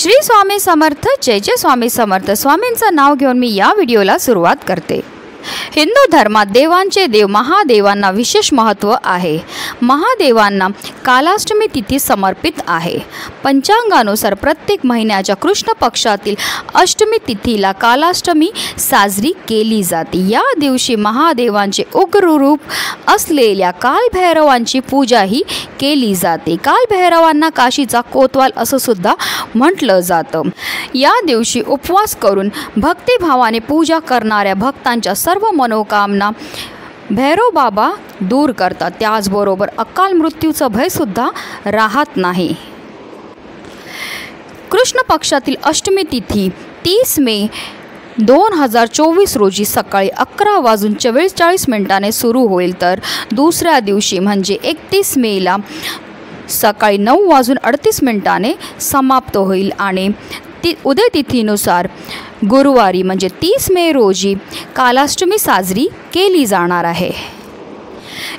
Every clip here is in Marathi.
श्री स्वामी समर्थ। जय जय स्वामी समर्थ। स्वामींचं नाव घेऊन मी या व्हिडिओला सुरुवात करते। हिंदू धर्मात देवांचे देव महादेवांना विशेष महत्त्व आहे। महादेवांना कालाष्टमी तिथी समर्पित आहे। पंचांगानुसार प्रत्येक महिन्याच्या कृष्ण पक्षातील अष्टमी तिथीला कालाष्टमी साजरी केली जाते। या दिवशी महादेवांचे उग्र रूप असलेल्या कालभैरवांची पूजाही केली जाते। कालभैरवांना काशीचा कोतवाल असं सुद्धा म्हटलं जातं। या दिवशी उपवास करून भक्तिभावाने पूजा करणाऱ्या भक्तांच्या सर्व मनोकामना भैरव बाबा दूर करतात। त्याचबरोबर अकाल मृत्यूचं भय सुद्धा राहत नाही। कृष्ण पक्षातील अष्टमी तिथी 30 मे 2024 रोजी सकाळी 11:44 सुरू होईल, तर दुसऱ्या दिवशी म्हणजे 31 मेला सकाळी 9:38 समाप्त होईल आणि उदय तिथीनुसार गुरुवारी म्हणजे 30 मे रोजी कालाष्टमी साजरी केली जाणार आहे।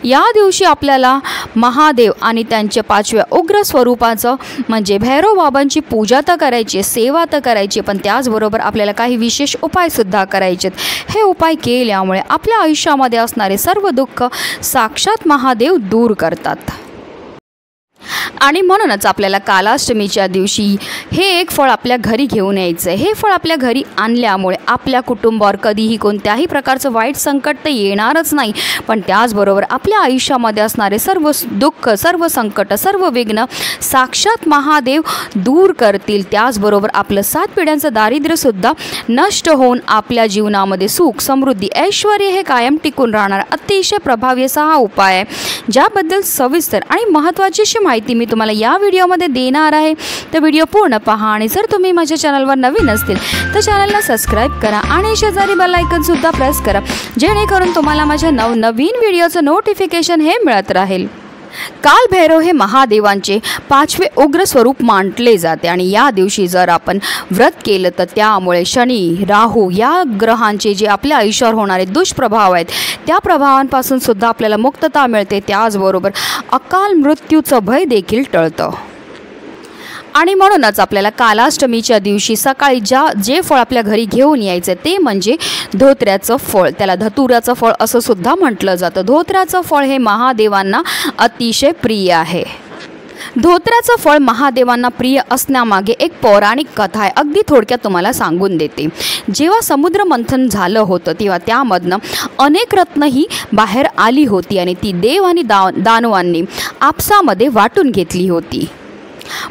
या दिवशी आपल्याला महादेव आणि त्यांच्या 5व्या उग्र स्वरूपाचं म्हणजे भैरव बाबांची पूजा तर करायची, सेवा तर करायची, पण त्याचबरोबर आपल्याला काही विशेष उपायसुद्धा करायचे। हे उपाय केल्यामुळे आपल्या आयुष्यामध्ये असणारे सर्व दुःख साक्षात महादेव दूर करतात। आणि म्हणूनच आपल्याला कालाष्टमीच्या दिवशी हे एक फळ आपल्या घरी घेऊन यायचं आहे। हे फळ आपल्या घरी आणल्यामुळे आपल्या कुटुंबावर कधीही कोणत्याही प्रकारचं वाईट संकट तर येणारच नाही, पण त्याचबरोबर आपल्या आयुष्यामध्ये असणारे सर्व दुःख, सर्व संकट, सर्व विघ्न साक्षात महादेव दूर करतील। त्याचबरोबर आपलं 7 पिढ्यांचं दारिद्र्यसुद्धा नष्ट होऊन आपल्या जीवनामध्ये सुख, समृद्धी, ऐश्वर्य हे कायम टिकून राहणार अतिशय प्रभावी असा हा उपाय आहे, ज्याबद्दल सविस्तर आणि महत्त्वाची अशी माहिती मी तुम्हाला या व्हिडिओमध्ये देणार आहे। तर व्हिडिओ पूर्ण पहा आणि जर तुम्ही माझ्या चॅनलवर नवीन असतील तर चॅनलला सबस्क्राईब करा आणि शेजारी बेल आयकॉन सुद्धा प्रेस करा, जेणेकरून तुम्हाला माझ्या नवनवीन व्हिडिओचं नोटिफिकेशन हे मिळत राहील। कालभैरव हे महादेवांचे 5वे उग्र स्वरूप मानले जाते आणि या दिवशी जर आपण व्रत केलं तर त्यामुळे शनी, राहू या ग्रहांचे जे आपल्या आयुष्यावर होणारे दुष्प्रभाव आहेत त्या प्रभावांपासून सुद्धा आपल्याला मुक्तता मिळते। त्याचबरोबर अकाल मृत्यूचं भय देखील टळतं। आणि म्हणूनच आपल्याला कालाष्टमीच्या दिवशी सकाळी जे फळ आपल्या घरी घेऊन यायचं ते म्हणजे धोत्र्याचं फळ, त्याला धतुराचं फळ असं सुद्धा म्हटलं जातं। धोत्र्याचं फळ हे महादेवांना अतिशय प्रिय आहे। धोत्र्याचं फळ महादेवांना प्रिय असण्यामागे एक पौराणिक कथा आहे, अगदी थोडक्यात तुम्हाला सांगून देते। जेव्हा समुद्र मंथन झालं होतं तेव्हा त्यामधनं अनेक रत्नही बाहेर आली होती आणि ती देव आणि दानवांनी आपसामध्ये वाटून घेतली होती।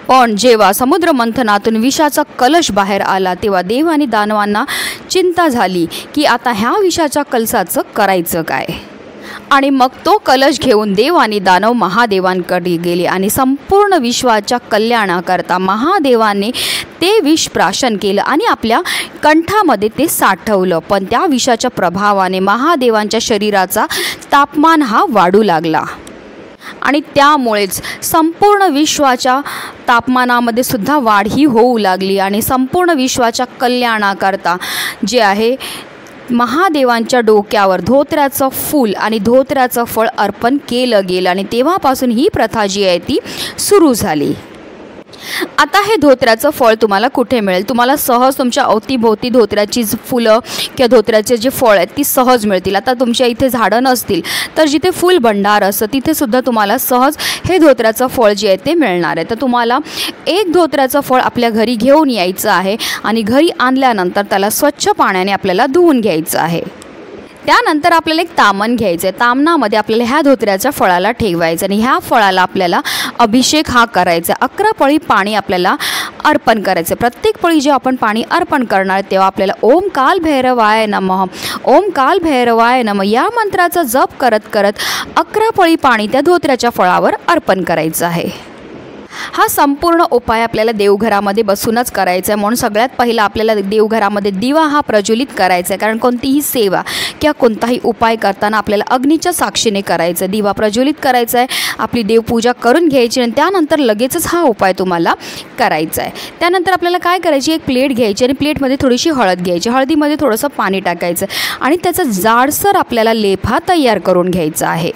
पण जेव्हा समुद्र मंथनातून विषाचा कलश बाहेर आला तेव्हा देव आणि दानवांना चिंता झाली की आता ह्या विषाच्या कलशाचं करायचं काय। आणि मग तो कलश घेऊन देव आणि दानव महादेवांकडे गेले आणि संपूर्ण विश्वाच्या कल्याणाकरता महादेवाने ते विष प्राशन केलं आणि आपल्या कंठामध्ये ते साठवलं। पण त्या विषाच्या प्रभावाने महादेवांच्या शरीराचा तापमान हा वाढू लागला आणि त्यामुळेच संपूर्ण विश्वाच्या तापमानामध्ये सुद्धा वाढ ही होऊ लागली आणि संपूर्ण विश्वाच्या कल्याणाकरता जे आहे महादेवांच्या डोक्यावर धोत्र्याचं फूल आणि धोत्र्याचं फळ अर्पण केलं गेलं आणि तेव्हापासून ही प्रथा जी आहे ती सुरू झाली। आता हे धोत्र्याचं फळ तुम्हाला कुठे मिळेल? तुम्हाला सहज तुमच्या अवतीभोवती धोत्र्याची फुलं किंवा धोत्र्याचे जे फळ आहेत ती सहज मिळतील। आता तुमच्या इथे झाडं नसतील तर जिथे फुल भंडार असतं तिथे सुद्धा तुम्हाला सहज हे धोत्र्याचं फळ जे आहे ते मिळणार आहे। तर तुम्हाला एक धोत्र्याचं फळ आपल्या घरी घेऊन यायचं आहे आणि घरी आणल्यानंतर त्याला स्वच्छ पाण्याने आपल्याला धुवून घ्यायचं आहे। त्यानंतर आपल्याला एक तामण घ्यायचं आहे। तामणामध्ये आपल्याला ह्या धोत्र्याच्या फळाला ठेवायचं आणि ह्या फळाला आपल्याला अभिषेक हा करायचा। 11 पळी पाणी आपल्याला अर्पण करायचं। प्रत्येक पळी जे आपण पाणी अर्पण करणार तेव्हा आपल्याला ओम कालभैरवाय नमः, ओम कालभैरवाय नमः या मंत्राचा जप करत करत 11 पळी पाणी त्या धोत्र्याच्या फळावर अर्पण करायचं आहे। हा संपूर्ण उपाय आपल्याला देवघरामध्ये बसूनच करायचा आहे, म्हणून सगळ्यात पहिला आपल्याला देवघरामध्ये दिवा हा प्रज्वलित करायचा आहे। कारण कोणतीही सेवा किंवा कोणताही उपाय करताना आपल्याला अग्नीच्या साक्षीने करायचं, दिवा प्रज्वलित करायचा आहे, आपली देवपूजा करून घ्यायची आणि त्यानंतर लगेचच हा उपाय तुम्हाला करायचा आहे। त्यानंतर आपल्याला काय करायची, एक प्लेट घ्यायची आणि प्लेटमध्ये थोडीशी हळद घ्यायची, हळदीमध्ये थोडंसं पाणी टाकायचं आणि त्याचा जाडसर आपल्याला लेप हा तयार करून घ्यायचा आहे।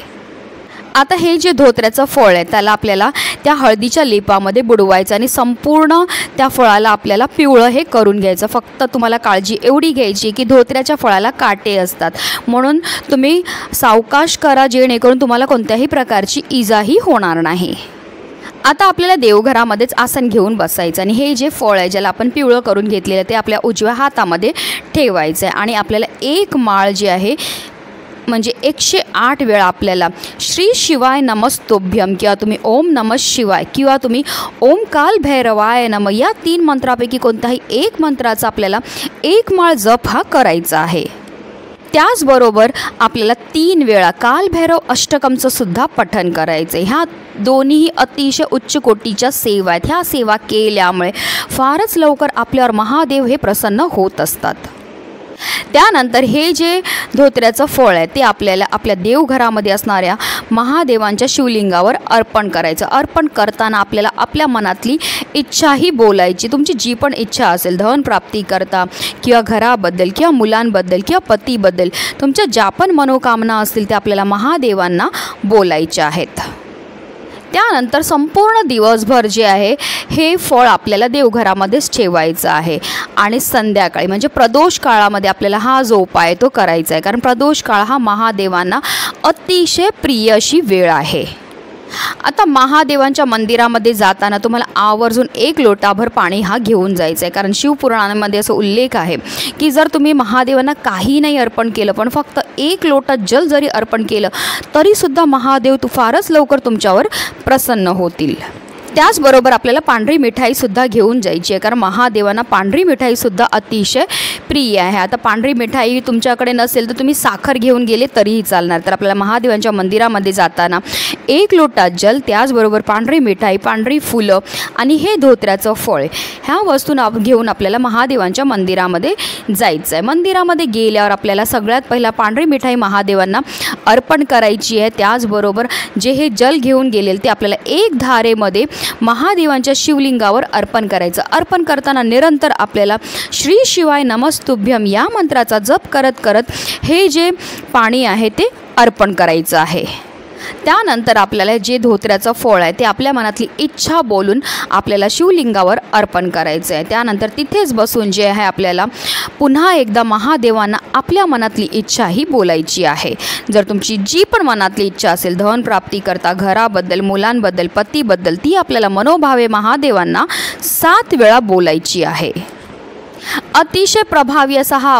आता हे जे धोत्र्याचं फळ आहे त्याला आपल्याला त्या हळदीच्या लेपामध्ये बुडवायचं आणि संपूर्ण त्या फळाला आपल्याला पिवळं हे करून घ्यायचं. फक्त तुम्हाला काळजी एवढी घ्यायची की धोत्र्याच्या फळाला काटे असतात, म्हणून तुम्ही सावकाश करा जेणेकरून तुम्हाला कोणत्याही प्रकारची इजाही होणार नाही. आता आपल्याला देवघरामध्येच आसन घेऊन बसायचं आणि हे जे फळ आहे ज्याला आपण पिवळं करून घेतलेलं ते आपल्या उजव्या हातामध्ये ठेवायचं आहे आणि आपल्याला एक माळ जी आहे म्हणजे 108 वेळा आपल्याला श्री शिवाय नमस्तोभ्यम किंवा तुम्ही ओम नमः शिवाय किंवा तुम्ही ओम काल भैरवाय नमः या 3 मंत्रापैकी कोणताही एक मंत्राचा आपल्याला एक माळ जप हा करायचा आहे. त्याचबरोबर आपल्याला 3 वेळा कालभैरव अष्टकमचं सुद्धा पठण करायचं आहे. ह्या दोन्ही अतिशय उच्च कोटीच्या सेवा आहेत. ह्या सेवा केल्यामुळे फारच लवकर आपल्यावर महादेव हे प्रसन्न होत असतात. त्यानंतर हे जे धोत्र्याचं फळ आहे ते आपल्याला आपल्या देवघरामध्ये असणाऱ्या महादेवांच्या शिवलिंगावर अर्पण करायचं. अर्पण करताना आपल्याला आपल्या मनातली इच्छाही बोलायची. तुमची जी पण इच्छा असेल धन प्राप्ती करता किंवा घराबद्दल किंवा मुलांबद्दल किंवा पतीबद्दल तुमच्या ज्या पण मनोकामना असतील त्या आपल्याला महादेवांना बोलायच्या आहेत. त्यानंतर संपूर्ण दिवसभर जे आहे हे फळ आपल्याला देवघरामध्येच ठेवायचं आहे आणि संध्याकाळी म्हणजे प्रदोष काळामध्ये आपल्याला हा जो उपाय तो करायचा आहे, कारण प्रदोष काळ हा महादेवांना अतिशय प्रिय अशी वेळ आहे. आता महादेवांच्या मंदिरामध्ये जाताना तुम्हाला आवर्जून 1 लोटाभर पाणी हा घेऊन जायचं आहे, कारण शिवपुराणामध्ये असं उल्लेख आहे की जर तुम्ही महादेवांना काही नाही अर्पण केलं पण फक्त 1 लोटा जल जरी अर्पण केलं तरीसुद्धा महादेव फारच लवकर तुमच्यावर प्रसन्न होतील. त्याचबरोबर आपल्याला पांढरी मिठाईसुद्धा घेऊन जायची आहे, कारण महादेवांना पांढरी मिठाईसुद्धा अतिशय प्रिय आहे. आता पांढरी मिठाई तुमच्याकडे नसेल तर तुम्ही साखर घेऊन गेले तरीही चालणार. तर आपल्याला महादेवांच्या मंदिरामध्ये जाताना 1 लोटा जल, त्याचबरोबर पांढरी मिठाई, पांढरी फुलं आणि हे धोत्र्याचं फळ ह्या वस्तू घेऊन आपल्याला महादेवांच्या मंदिरामध्ये जायचं आहे. मंदिरामध्ये गेल्यावर आपल्याला सगळ्यात पहिला पांढरी मिठाई महादेवांना अर्पण करायची आहे. त्याचबरोबर जे हे जल घेऊन गेलेलं ते आपल्याला 1 धारेमध्ये महादेवांच्या शिवलिंगावर अर्पण करायचं. अर्पण करताना निरंतर आपल्याला श्री शिवाय नमस्तुभ्यम या मंत्राचा जप करत करत हे जे पाणी आहे ते अर्पण करायचं आहे. त्यानंतर आपल्याला जे धोत्र्याचं फळ आहे ते आपल्या मनातली इच्छा बोलून आपल्याला शिवलिंगावर अर्पण करायचं आहे. त्यानंतर तिथेच बसून जे आहे आपल्याला पुन्हा एकदा महादेवांना आपल्या मनातली इच्छा ही बोलायची आहे. जर तुमची जी पण मनातली इच्छा असेल धन प्राप्ती करता, घराबद्दल, मुलांबद्दल, पतीबद्दल ती आपल्याला मनोभावे महादेवांना 7 वेळा बोलायची आहे. अतिशय प्रभावी असा हा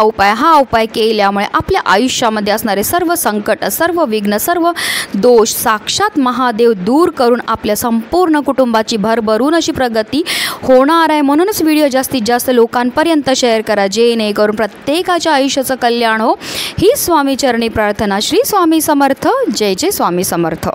उपाय केल्यामुळे आपल्या आयुष्यामध्ये असणारे सर्व संकट, सर्व विघ्न, सर्व दोष साक्षात महादेव दूर करून आपल्या संपूर्ण कुटुंबाची भरभरून अशी प्रगती होणार आहे. म्हणूनच व्हिडिओ जास्तीत जास्त लोकांपर्यंत शेअर करा जेणेकरून प्रत्येकाच्या आयुष्याचं कल्याण हो. ही स्वामी चरणी प्रार्थना. श्री स्वामी समर्थ. जय जय स्वामी समर्थ.